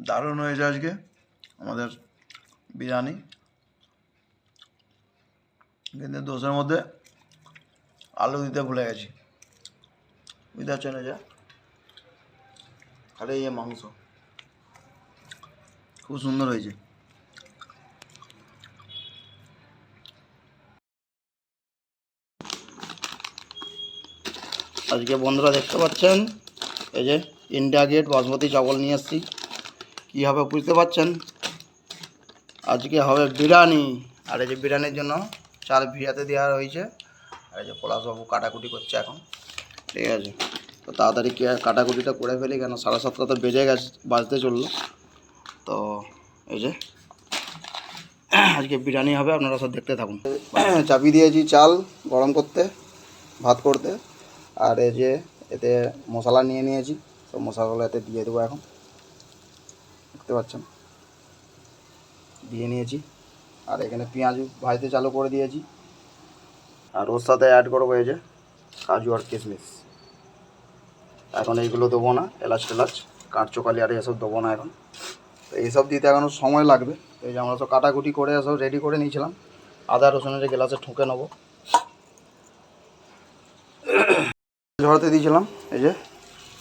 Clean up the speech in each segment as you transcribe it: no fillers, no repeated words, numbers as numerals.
দারুণ হয়েছে আজকে আমাদের বিরিয়ানি, কিন্তু দোষের মধ্যে আলু দিতে ভুলে গেছি। বুঝতে পারছো না? যা খালি এই মাংস খুব সুন্দর হয়েছে। আজকে বন্ধুরা দেখতে পাচ্ছেন এই যে ইন্ডিয়া গেট বাসমতি চাवल নিয়ে এসেছি। কী হবে বুঝতে পারছেন? আজকে হবে বিরিয়ানি। আর এই যে বিরিয়ানির জন্য চাল ভিজাতে দেওয়া হয়েছে। আর এই যে পলাশবাবু কাটাকুটি করছে এখন, ঠিক আছে? তো তাড়াতাড়ি কাটাকুটিটা করে ফেলি, কেন 7:30 তো বেজে গেছে, বাজতে চললো। তো এই যে আজকে বিরিয়ানি হবে, আপনারা সব দেখতে থাকুন। চাপিয়ে দিয়েছি চাল গরম করতে, ভাত করতে। আর এই যে এতে মশলা নিয়ে নিয়েছি, সব মশলাগুলো এতে দিয়ে দেবো এখন। দেখতে পাচ্ছেন দিয়ে নিয়েছি। আর এখানে পেঁয়াজ ভাজতে চালু করে দিয়েছি। আর ওর সাথে অ্যাড করবো এই যে কাজু আর কিশমিশ। এখন এইগুলো দেবো না, এলাচ টেলাচ কাঠচোকালি আর এসব দেবো না এখন। তো এইসব দিতে এখনও সময় লাগবে। এই যে আমরা সব কাটাকুটি করে সব রেডি করে নিয়েছিলাম। আদা রসুনের গ্লাসে ঠুকে নেবো। ঝরাতে দিয়েছিলাম এই যে,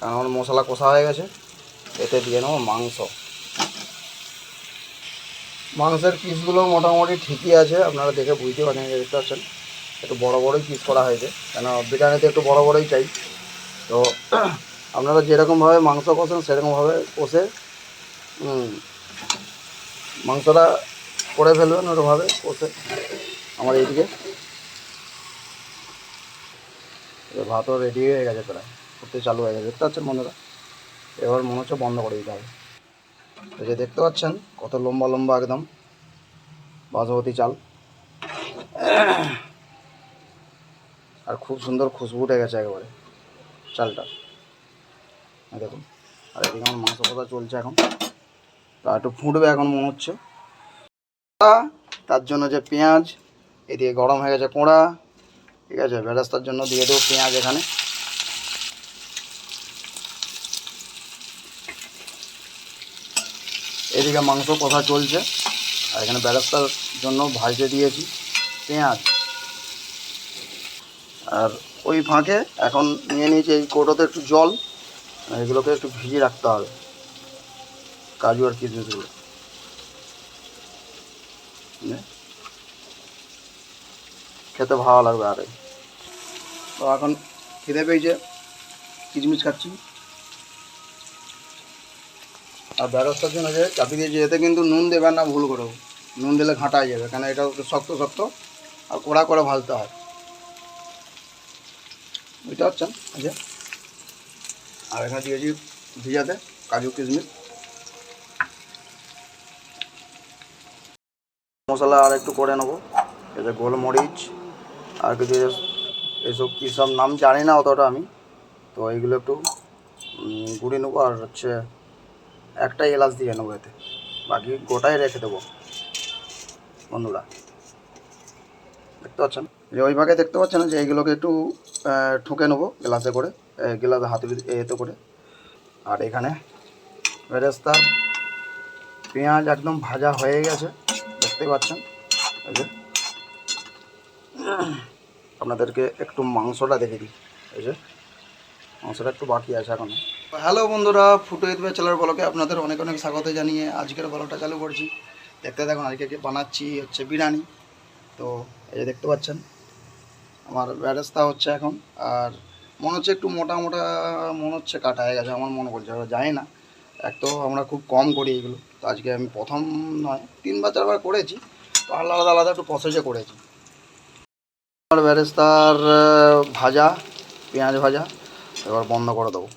এখন মশলা কষা হয়ে গেছে। এতে দিয়ে নেবো মাংস। মাংসের পিসগুলো মোটামুটি ঠিকই আছে, আপনারা দেখে বুঝতে পারেন। দেখতে পাচ্ছেন একটু বড় বড়ই পিস করা হয়েছে, কেন বিরিয়ানিতে একটু বড় বড়ই চাই। তো আপনারা যেরকমভাবে মাংস কষেন সেরকমভাবে কষে মাংসটা করে ফেলবেন ওরভাবে কষে। আমার এইদিকে ভাতও রেডি হয়ে গেছে, প্রায় করতে চালু হয়ে গেছে। দেখতে পাচ্ছেন বন্ধুরা? এবার মনে হচ্ছে বন্ধ করে দিতে হবে। এই যে দেখতে পাচ্ছেন কত লম্বা লম্বা একদম বাসমতি চাল, আর খুব সুন্দর খুশবু উঠে গেছে একেবারে চালটা, দেখুন। আর এদিকে আমার মাংস কষা চলছে এখন, তা একটু ফুটবে এখন মনে হচ্ছে। তার জন্য যে পেঁয়াজ এদিকে গরম হয়ে গেছে কোঁড়া, ঠিক আছে? বেরেস্তার জন্য দিয়ে দেবো পেঁয়াজ এখানে। এদিকে মাংস কষা চলছে, আর এখানে বেরেস্তার জন্য ভাজতে দিয়েছি পেঁয়াজ। আর ওই ফাঁকে এখন নিয়ে নিয়েছি এই কৌটোতে একটু জল, এগুলোকে একটু ভিজিয়ে রাখতে হবে, কাজু আর কিশমিশগুলো। খেতে ভালো লাগবে। আরে তো এখন খিদে পেয়েছে, কিশমিশ খাচ্ছি। আর বেরস্তার জন্য যে চাপি দিয়েছি, এতে কিন্তু নুন দেবেন না ভুল করেও। নুন দিলে ঘাঁটায় যাবে, কেন এটা শক্ত শক্ত আর কড়া করে ভাজতে হয়। বুঝতে পারছেন? আচ্ছা, আর এখানে দিয়েছি ভিজাতে কাজু কিশমিশ। মশলা আর একটু করে নেবো, এই যে গোলমরিচ আর কিছু এইসব কী সব নাম জানি না অতটা আমি। তো এইগুলো একটু গুঁড়ি নেবো, আর হচ্ছে একটা এলাচ দিয়ে নেবো এতে, বাকি গোটাই রেখে দেবো বন্ধুরা। দেখতে পাচ্ছেন যে ওই ভাগে দেখতে পাচ্ছেন যে এইগুলোকে একটু ঠুকে নেবো গ্লাসে করে, গ্লাসে হাতে এতে করে। আর এখানে বেরেস্তা পেঁয়াজ একদম ভাজা হয়ে গেছে, দেখতে পাচ্ছেন। এই যে আপনাদেরকে একটু মাংসটা দেখে দিই, এই যে মাংসটা একটু বাকি আছে এখনও। হ্যালো বন্ধুরা, ফুটো ইউটিউব চ্যানেলের ব্লগে আপনাদের অনেক অনেক স্বাগত জানিয়ে আজকের ব্লগটা চালু করছি। দেখতে দেখুন আজকে বানাচ্ছি হচ্ছে বিরিয়ানি। তো এই যে দেখতে পাচ্ছেন আমার বেরেস্তা হচ্ছে এখন। আর মনে হচ্ছে একটু মোটা মোটা মনে হচ্ছে কাটা হয়ে গেছে, আমার মনে করছে, জানি না। এক তো আমরা খুব কম করি এগুলো, তো আজকে আমি প্রথম নয় 3-4বার করেছি, তো আলাদা আলাদা একটু প্রসেসে করেছি। আমার বেরেস্তার ভাজা, পেঁয়াজ ভাজা এবার বন্ধ করে দেবো।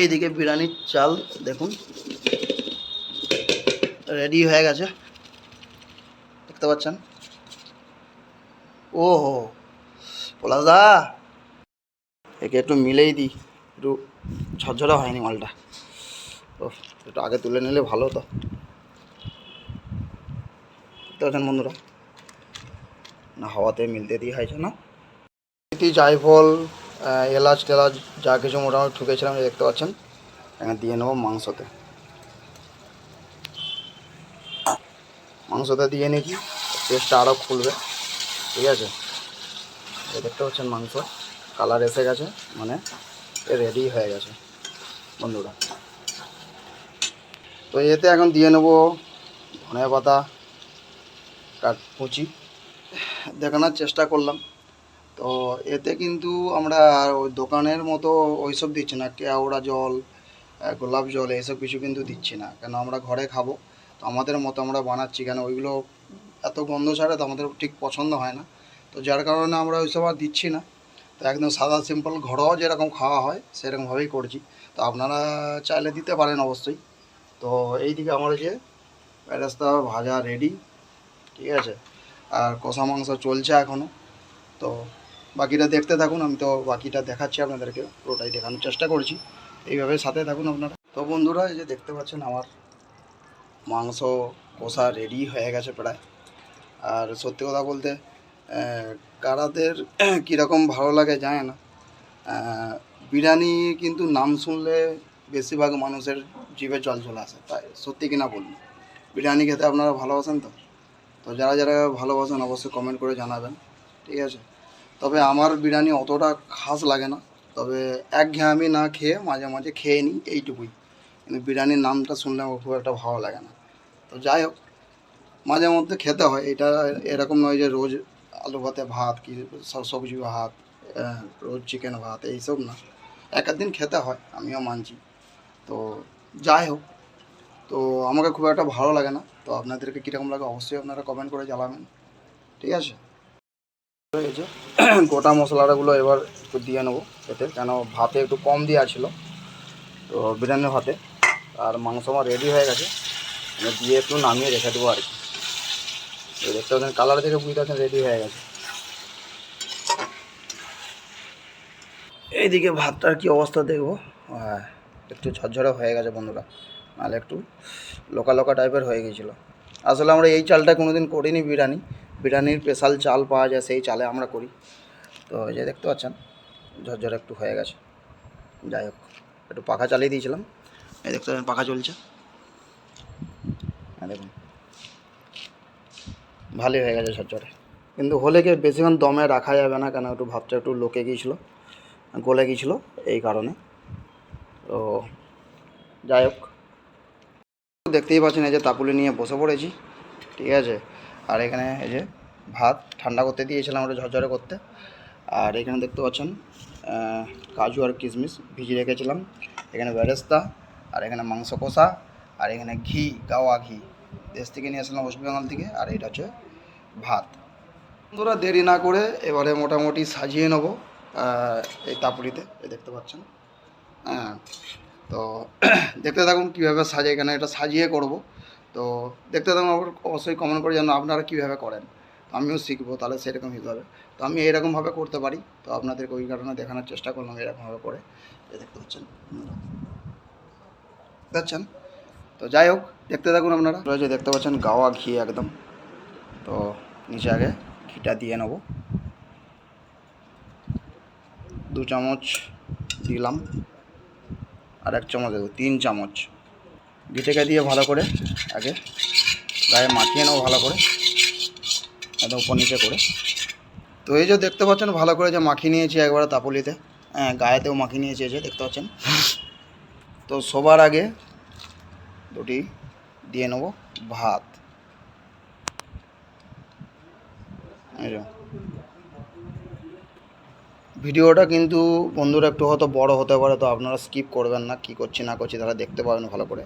এইদিকে বিরিয়ানির চাল দেখুন রেডি হয়ে গেছে, দেখতে পাচ্ছেন। ও হো পলাশদা, একে একটু মিলেই দিই, একটু ঝরঝরা হয়নি মালটা। ও একটু আগে তুলে নিলে ভালো হতো। দেখতে পাচ্ছেন বন্ধুরা, না হাওয়াতে মিলতে দিয়ে হয়েছে না। জায়ফল এলাচ টেলাচ যা কিছু মোটামুটি ঠুকেছিলাম দেখতে পাচ্ছেন, এখানে দিয়ে নেবো মাংসতে। মাংসতে দিয়ে নিয়েছি, টেস্টটা আরও খুলবে। ঠিক আছে, দেখতে পাচ্ছেন মাংস কালার এসে গেছে, মানে রেডি হয়ে গেছে বন্ধুরা। তো এতে এখন দিয়ে নেবো ধনে পাতা কুচি, দেখানোর চেষ্টা করলাম। তো এতে কিন্তু আমরা ওই দোকানের মতো ওইসব দিচ্ছি না, কেওড়া জল, গোলাপ জল এইসব কিছু কিন্তু দিচ্ছি না, কেন আমরা ঘরে খাবো। তো আমাদের মতো আমরা বানাচ্ছি, কেন ওইগুলো এত গন্ধ ছাড়ে, তো আমাদের ঠিক পছন্দ হয় না। তো যার কারণে আমরা ওইসব আর দিচ্ছি না। তো একদম সাদা সিম্পল ঘরোয়া যেরকম খাওয়া হয় সেরকমভাবেই করছি। তো আপনারা চাইলে দিতে পারেন অবশ্যই। তো এইদিকে আমার যে বেরেস্তা ভাজা রেডি, ঠিক আছে, আর কষা মাংস চলছে এখনও। তো বাকিটা দেখতে থাকুন, আমি তো বাকিটা দেখাচ্ছি আপনাদেরকে, পুরোটাই দেখানোর চেষ্টা করছি, এইভাবে সাথে থাকুন আপনারা। তো বন্ধুরা, এই যে দেখতে পাচ্ছেন আমার মাংস কষা রেডি হয়ে গেছে প্রায়। আর সত্যি কথা বলতে কারাদের কীরকম ভালো লাগে জানে না, বিরিয়ানি কিন্তু নাম শুনলে বেশিরভাগ মানুষের জিভে জল চলে আসে। তাই সত্যি কিনা বলুন, বিরিয়ানি খেতে আপনারা ভালোবাসেন তো? তো যারা যারা ভালোবাসেন অবশ্যই কমেন্ট করে জানাবেন, ঠিক আছে। তবে আমার বিরিয়ানি অতটা খাস লাগে না, তবে একঘেয়েমি না খেয়ে মাঝে মাঝে খেয়ে নিই, এইটুকুই। কিন্তু বিরিয়ানির নামটা শুনলে আমার খুব একটা ভালো লাগে না। তো যাই হোক, মাঝে মধ্যে খেতে হয়, এটা এরকম নয় যে রোজ আলু ভাতে ভাত কি সবজি ভাত, রোজ চিকেন ভাত এইসব না, এক দিন খেতে হয়, আমিও মানছি। তো যাই হোক, তো আমাকে খুব একটা ভালো লাগে না। তো আপনাদেরকে কীরকম লাগে অবশ্যই আপনারা কমেন্ট করে জানাবেন, ঠিক আছে। এই যে গোটা মশলাগুলো এবার একটু দিয়ে নেবো এতে, কেন ভাতে একটু কম দেওয়া ছিল তো বিরিয়ানির ভাতে। আর মাংস আমার রেডি হয়ে গেছে, আমি দিয়ে একটু নামিয়ে রেখে দেবো আর কি। দেখতে পাচ্ছেন কালার থেকে বুঝতে পারছেন রেডি হয়ে গেছে। এইদিকে ভাতটার কি অবস্থা দেখবো, হ্যাঁ একটু ঝরঝরে হয়ে গেছে বন্ধুরা, নাহলে একটু লোকা লোকা টাইপের হয়ে গিয়েছিলো। আসলে আমরা এই চালটা কোনো দিন করিনি বিরিয়ানি, বিরিয়ানির স্পেশাল চাল পাওয়া যায়, সেই চালে আমরা করি। তো এই যে দেখতে পাচ্ছেন ঝরঝরে একটু হয়ে গেছে। যাই হোক, একটু পাখা চালিয়ে দিয়েছিলাম, এই দেখতে পাচ্ছেন পাখা চলছে, হ্যাঁ দেখুন ভালোই হয়ে গেছে ঝরঝরে। কিন্তু হলে কি বেশিক্ষণ দমে রাখা যাবে না, কেন একটু ভাতটা একটু লোকে গিয়েছিলো, গলে গিয়েছিলো, এই কারণে। তো যাই হোক, দেখতেই পাচ্ছেন এই যে তাপুলি নিয়ে বসে পড়েছি, ঠিক আছে। আর এখানে এই যে ভাত ঠান্ডা করতে দিয়েছিলাম ওটা ঝরঝরে করতে। আর এখানে দেখতে পাচ্ছেন কাজু আর কিশমিশ ভিজিয়ে রেখেছিলাম, এখানে বেরেস্তা, আর এখানে মাংস কষা, আর এখানে ঘি, গাওয়া ঘি দেশ থেকে নিয়ে আসলাম, ওয়েস্ট বেঙ্গল থেকে। আর এটা হচ্ছে ভাত। বন্ধুরা দেরি না করে এবারে মোটামুটি সাজিয়ে নেবো এই তাপুরিতে, দেখতে পাচ্ছেন। হ্যাঁ, তো দেখতে থাকুন কীভাবে সাজিয়ে, এখানে এটা সাজিয়ে করব। তো দেখতে থাকুন, অবশ্যই কমেন্ট করে জানান আপনারা কীভাবে করেন, আমিও শিখবো তাহলে সেরকম হিসাবে। তো আমি এরকমভাবে করতে পারি, তো আপনাদেরকে ওই কারণে দেখানোর চেষ্টা করলাম এরকমভাবে করে। দেখতে পাচ্ছেন, দেখছেন। তো যাই হোক, দেখতে থাকুন আপনারা। রয়েছে দেখতে পাচ্ছেন গাওয়া ঘি একদম। তো নিচে আগে ঘিটা দিয়ে নেব, 2 চামচ দিলাম, আর 1 চামচ দেবো, 3 চামচ। ঘিটাকে দিয়ে ভালো করে আগে গায়ে মাখিয়ে নেবো ভালো করে, একদম উপর নিচে করে। তো এই যে দেখতে পাচ্ছেন ভালো করে যে মাখিয়ে নিয়েছি একবারে তাপুলিতে, হ্যাঁ গায়েতেও মাখিয়ে নিয়েছি, এই যে দেখতে পাচ্ছেন। তো সবার আগে দুটি দিয়ে নেবো ভাত, ভিডিওটা কিন্তু বন্ধুরা একটু হয়তো বড় হতে পারে, তো আপনারা স্কিপ করবেন না, কী করছি না করছি তারা দেখতে পাবেন ভালো করে।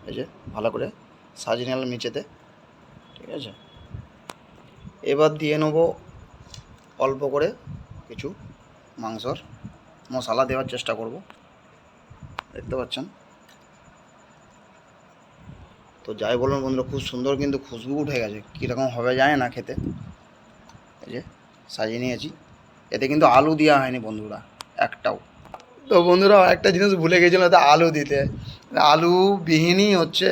এই যে ভালো করে সাজিয়ে নিলাম নিচেতে, ঠিক আছে। এবার দিয়ে নেবো অল্প করে কিছু মাংসর মশলা দেওয়ার চেষ্টা করব, দেখতে পাচ্ছেন। তো যাই বলুন বন্ধুরা, খুব সুন্দর কিন্তু খুশবু উঠে গেছে, কীরকম হবে যায় না খেতে। এই যে সাজিয়ে নিয়েছি, এতে কিন্তু আলু দেওয়া হয়নি বন্ধুরা একটাও। তো বন্ধুরা একটা জিনিস ভুলে গেছিলাম, তো আলু দিতে, আলু বিহীনই হচ্ছে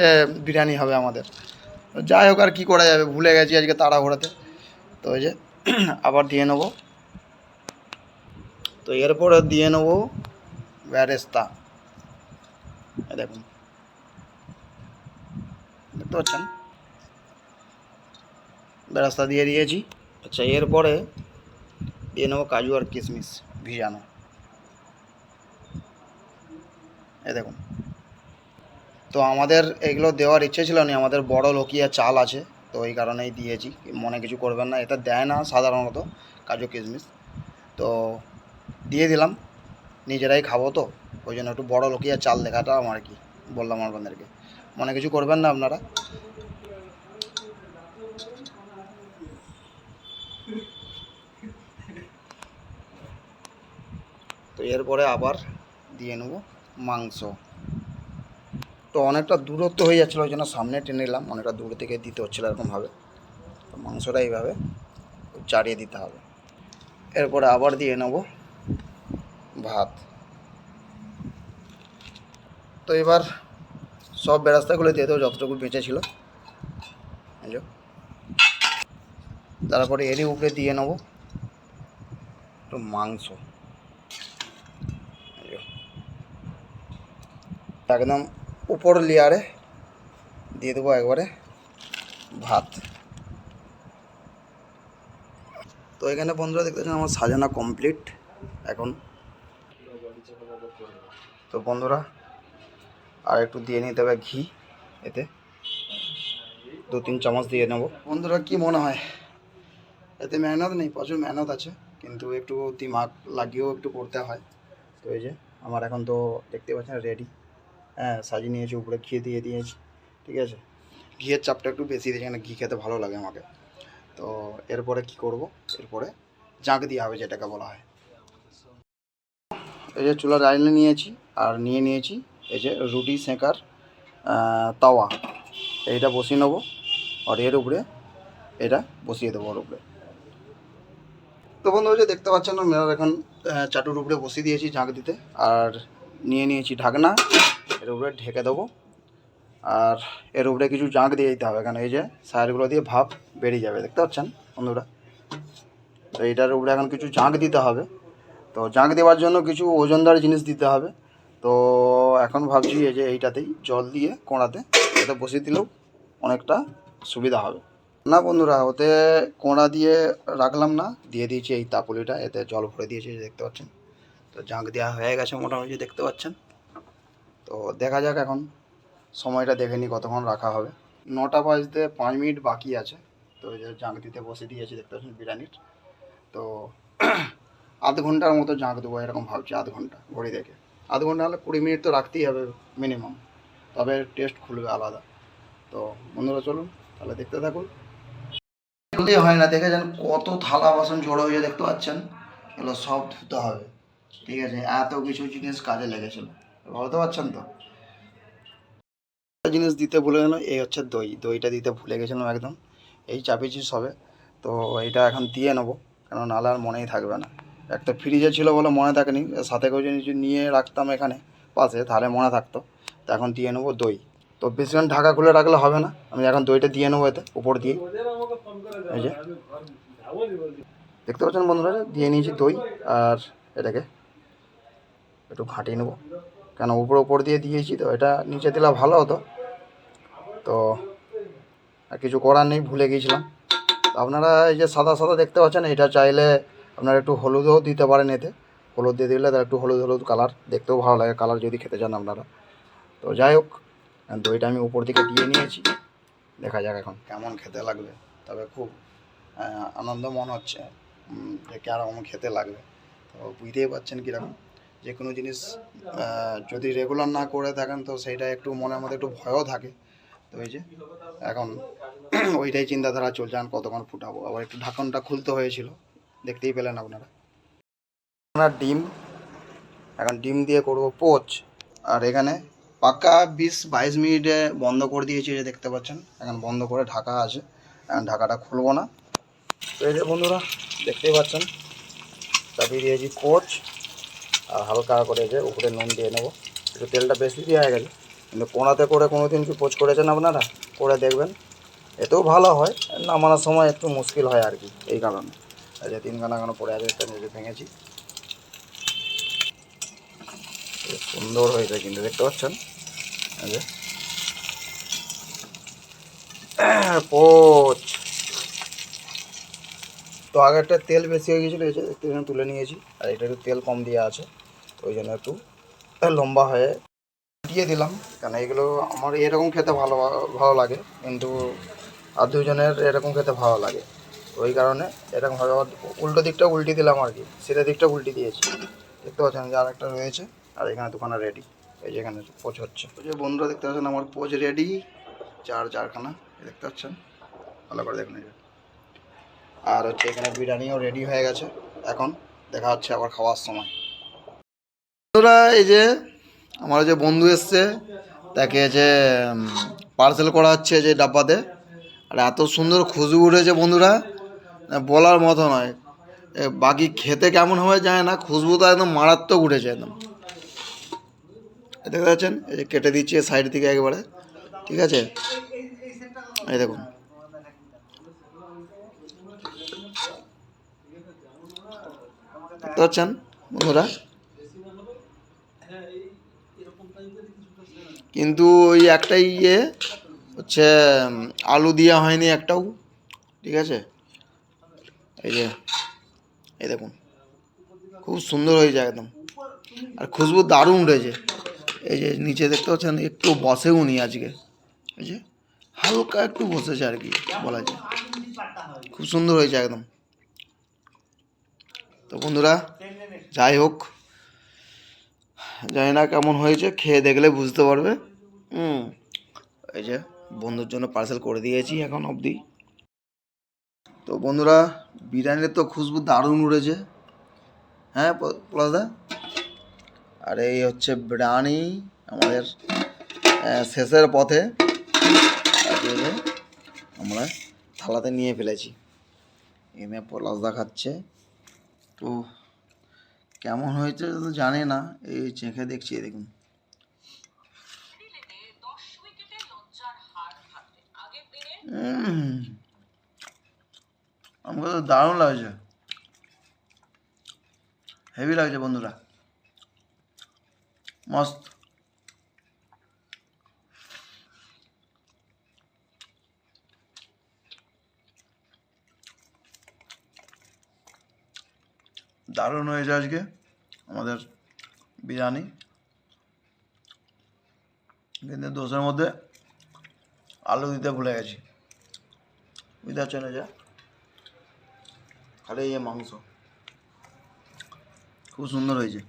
বিরিয়ানি হবে আমাদের। যাই হোক, আর কী করা যাবে, ভুলে গেছি আজকে তাড়াহুড়োতে। তো এই যে আবার দিয়ে নেবো, তো এরপরে দিয়ে নেবো বেরেস্তা, দেখুন, দেখতে পাচ্ছেন বেরাস্তা দিয়ে দিয়েছি। আচ্ছা, এরপরে দিয়ে নেবো কাজু আর কিশমিশ ভিজানো। দেখুন, তো আমাদের এগুলো দেওয়ার ইচ্ছে ছিল না, আমাদের বড় লোকিয়া চাল আছে, তো এই কারণেই দিয়েছি। মনে কিছু করবেন না, এটা দেয় না সাধারণত কাজু কিশমিশ, তো দিয়ে দিলাম। নিজেরাই খাবো তো, ওই জন্য একটু বড় লোকিয়া চাল দেখাটা আমার কি বললাম আপনাদেরকে, মনে কিছু করবেন না আপনারা। তো এরপরে আবার দিয়ে নেব মাংস। তো অনেকটা দূরত্ব হয়ে যাচ্ছিলো, ওই জন্য সামনে টেনে নিলাম, অনেকটা দূর থেকে দিতে হচ্ছিলো এরকমভাবে। তো মাংসটা এইভাবে চাড়িয়ে দিতে হবে। এরপরে আবার দিয়ে নেব ভাত। তো এবার সব বেরাস্তাগুলো দিয়ে দেবো যতটুকু বেঁচে ছিল। তারপরে এরই উপরে দিয়ে নেব একটু মাংস, একদম উপর লেয়ারে দিয়ে দেবো একবারে ভাত। তো এখানে বন্ধুরা দেখতে পাচ্ছেন আমার সাজানো কমপ্লিট এখন। তো বন্ধুরা আর একটু দিয়ে নিতে হবে ঘি, এতে 2-3 চামচ দিয়ে নেব। বন্ধুরা কি মনে হয়, এতে মেহনত নেই, প্রচুর মেহনত আছে, কিন্তু একটু দিমাগ লাগিয়েও একটু করতে হয়। তো এই যে আমার এখন তো দেখতে পাচ্ছেন রেডি। হ্যাঁ, সাজিয়ে নিয়েছি, উপরে ঘি দিয়ে দিয়েছি, ঠিক আছে। ঘিয়ের চাপটা একটু বেশি দিয়েছি, মানে ঘি খেতে ভালো লাগে আমাকে। তো এরপরে কি করব, এরপরে জাঁক দিয়ে হবে যেটাকে বলা হয়। এই যে চুলা জ্বালিয়ে নিয়েছি, আর নিয়ে নিয়েছি এই যে রুটি সেঁকার তাওয়া, এইটা বসিয়ে নেবো, আর এর উপরে এটা বসিয়ে দেবো ওর উপরে। তো বন্ধু যে দেখতে পাচ্ছেন আমরা এখন চাটুর উপরে বসিয়ে দিয়েছি ঝাঁক দিতে, আর নিয়ে নিয়েছি ঢাকনা, এর উপরে ঢেকে দেবো। আর এর উপরে কিছু জাঁক দিয়ে দিতে হবে, কারণ এই যে সাইডগুলো দিয়ে ভাপ বেরিয়ে যাবে, দেখতে পাচ্ছেন বন্ধুরা। তো এইটার উপরে এখন কিছু জাঁক দিতে হবে। তো জাঁক দেওয়ার জন্য কিছু ওজনদার জিনিস দিতে হবে। তো এখন ভাবছি এই যে এইটাতেই জল দিয়ে কোঁড়াতে, এতে বসিয়ে দিলেও অনেকটা সুবিধা হবে। না বন্ধুরা, ওতে কোঁড়া দিয়ে রাখলাম না, দিয়ে দিয়েছি এই তাপুলিটা, এতে জল ভরে দিয়েছি, দেখতে পাচ্ছেন। তো জাঁক দেওয়া হয়ে গেছে মোটামুটি, দেখতে পাচ্ছেন। তো দেখা যাক এখন সময়টা দেখে নিই কতক্ষণ রাখা হবে। 9টা বাজতে 5 মিনিট বাকি আছে। তো এই যে জাঁক দিতে বসে দিয়েছি, দেখতে পাচ্ছেন বিরিয়ানির। তো আধ ঘন্টার মতো জাঁক দেবো এরকম ভাবছি, আধ ঘন্টা ঘড়ি দেখে। আধ ঘন্টা হলে 20 মিনিট তো রাখতেই হবে মিনিমাম, তবে টেস্ট খুলবে আলাদা। তো বন্ধুরা চলুন তাহলে দেখতে থাকুন। হয় না, দেখে যান কত থালা বাসন জড়ো হয়ে দেখতে পাচ্ছেন, এগুলো সব ধুতে হবে, ঠিক আছে। এত কিছু জিনিস কাজে লেগেছিল, বুঝতে পারছেন তো। জিনিস দিতে ভুলে গেলাম, এই হচ্ছে দই, দইটা দিতে ভুলে গেছিলাম একদম, এই চাপিয়েছি সবে। তো এইটা এখন দিয়ে নেবো, কেন নাহলে আর মনেই থাকবে না। একটা ফ্রিজে ছিল বলে মনে থাকেনি, সাথে করে যদি নিয়ে রাখতাম এখানে পাশে তাহলে মনে থাকতো। তো এখন দিয়ে নেবো দই। তো বেশিক্ষণ ঢাকা খুলে রাখলে হবে না, আমি এখন দইটা দিয়ে নেবো এতে উপর দিয়ে। এই যে দেখতে পাচ্ছেন বন্ধুরা, দিয়ে নিয়েছি দই, আর এটাকে একটু ঘাঁটিয়ে নেবো, কেন উপর দিয়ে দিয়েছি, তো এটা নিচে দিলে ভালো হতো। তো আর কিছু করার নেই, ভুলে গিয়েছিলাম। তো আপনারা এই যে সাদা সাদা দেখতে পাচ্ছেন, এটা চাইলে আপনারা একটু হলুদও দিতে পারেন, এতে হলুদ দিয়ে দিলে তার একটু হলুদ হলুদ কালার, দেখতেও ভালো লাগে কালার যদি খেতে চান আপনারা। তো যাই হোক, দইটা আমি উপর দিকে দিয়ে নিয়েছি, দেখা যাক এখন কেমন খেতে লাগবে। তবে খুব আনন্দ মনে হচ্ছে যে কেরকম খেতে লাগবে। তো বুঝতেই পারছেন কীরকম, যে কোনো জিনিস যদি রেগুলার না করে থাকেন তো সেইটা একটু মনের মধ্যে একটু ভয়ও থাকে। তো এই যে এখন ওইটাই চিন্তাধারা চলছে, আমি কতক্ষণ ফুটাবো। আবার একটু ঢাকনটা খুলতে হয়েছিল, দেখতেই পেলেন আপনারা। ডিম, এখন ডিম দিয়ে করবো পোচ। আর এখানে পাক্কা 20-22 মিনিটে বন্ধ করে দিয়েছি, যে দেখতে পাচ্ছেন এখন বন্ধ করে ঢাকা আছে, এখন ঢাকাটা খুলবো না। তো এই যে বন্ধুরা দেখতেই পাচ্ছেন, চাপিয়ে দিয়েছি পোচ, আর হালকা করে যে উপরে নুন দিয়ে নেবো। একটু তেলটা বেশি দেওয়া হয়ে গেছে, কিন্তু কোনাতে করে কোনো দিন কি পোচ করেছেন আপনারা, করে দেখবেন, এতেও ভালো হয়, নামানোর সময় একটু মুশকিল হয় আর কি, এই কারণে। এই যে 3 খানা পড়ে আছে, একটা নিজে ভেঙেছি, সুন্দর হয়েছে কিন্তু দেখতে পাচ্ছেন। এই যে পোচ। তো আগেরটা তেল বেশি হয়ে গেছিলো, এই যে একটু তুলে নিয়েছি, আর এটা একটু তেল কম দেওয়া আছে, তো ওই জন্য একটু লম্বা হয়ে দিয়ে দিলাম। কারণ এগুলো আমার এরকম খেতে ভালো ভালো লাগে, কিন্তু আর দুজনের এরকম খেতে ভালো লাগে, তো ওই কারণে এরকমভাবে আবার উল্টো দিকটা উল্টে দিলাম আর কি, সেটা দিকটা উল্টে দিয়েছি। দেখতে পাচ্ছেন যে আর একটা রয়েছে, আর এখানে দোকানে রেডি। এই যে এখানে পোচ হচ্ছে, ওই যে বন্ধুরা দেখতে পাচ্ছেন আমার পোচ রেডি, চারখানা দেখতে পাচ্ছেন, ভালো করে দেখুন। এই যে আর হচ্ছে এখানে বিরিয়ানিও রেডি হয়ে গেছে, এখন দেখা হচ্ছে আবার খাওয়ার সময়। বন্ধুরা এই যে আমার যে বন্ধু এসছে, তাকে যে পার্সেল করা হচ্ছে যে ডাব্বাতে, আর এত সুন্দর খুশবু উঠেছে বন্ধুরা, বলার মতো নয়। বাকি খেতে কেমন হবে জানে না, খুশবুটা একদম মারাত্মক উঠেছে একদম। দেখতে পাচ্ছেন, এই যে কেটে দিচ্ছে সাইড থেকে একবারে, ঠিক আছে। এই দেখুন, দেখতে পাচ্ছেন বন্ধুরা, কিন্তু ওই একটাই হচ্ছে আলু দেওয়া হয়নি একটাও, ঠিক আছে। এই যে এই দেখুন, খুব সুন্দর হয়েছে একদম, আর খুশবু দারুণ উঠেছে। এই যে নিচে দেখতে পাচ্ছেন একটু বসেও নি আজকে, এই যে হালকা একটু বসেছে আর কি বলা যায়, খুব সুন্দর হয়েছে একদম। তো বন্ধুরা যাই হোক, জানি না কেমন হয়েছে, খেয়ে দেখলে বুঝতে পারবে। এই যে বন্ধুর জন্য পার্সেল করে দিয়েছি এখন অবধি। তো বন্ধুরা বিরিয়ানির তো খুশবু দারুণ উঠেছে, হ্যাঁ পলাশদা। আর এই হচ্ছে বিরিয়ানি আমাদের শেষের পথে, আমরা থালাতে নিয়ে ফেলেছি, এনে পলাশদা খাচ্ছে। তো কেমন হয়েছে তো জানি না, এই চেখে দেখছি, দেখুন। আমাকে তো দারুণ লাগছে, হেভি লাগছে বন্ধুরা, মস্ত। দারুণ হয়েছে আজকে আমাদের বিরিয়ানি, কিন্তু দোষের মধ্যে আলু দিতে ভুলে গেছি, বুঝতে পারছেন। যে খালি এই মাংস খুব সুন্দর হয়েছে।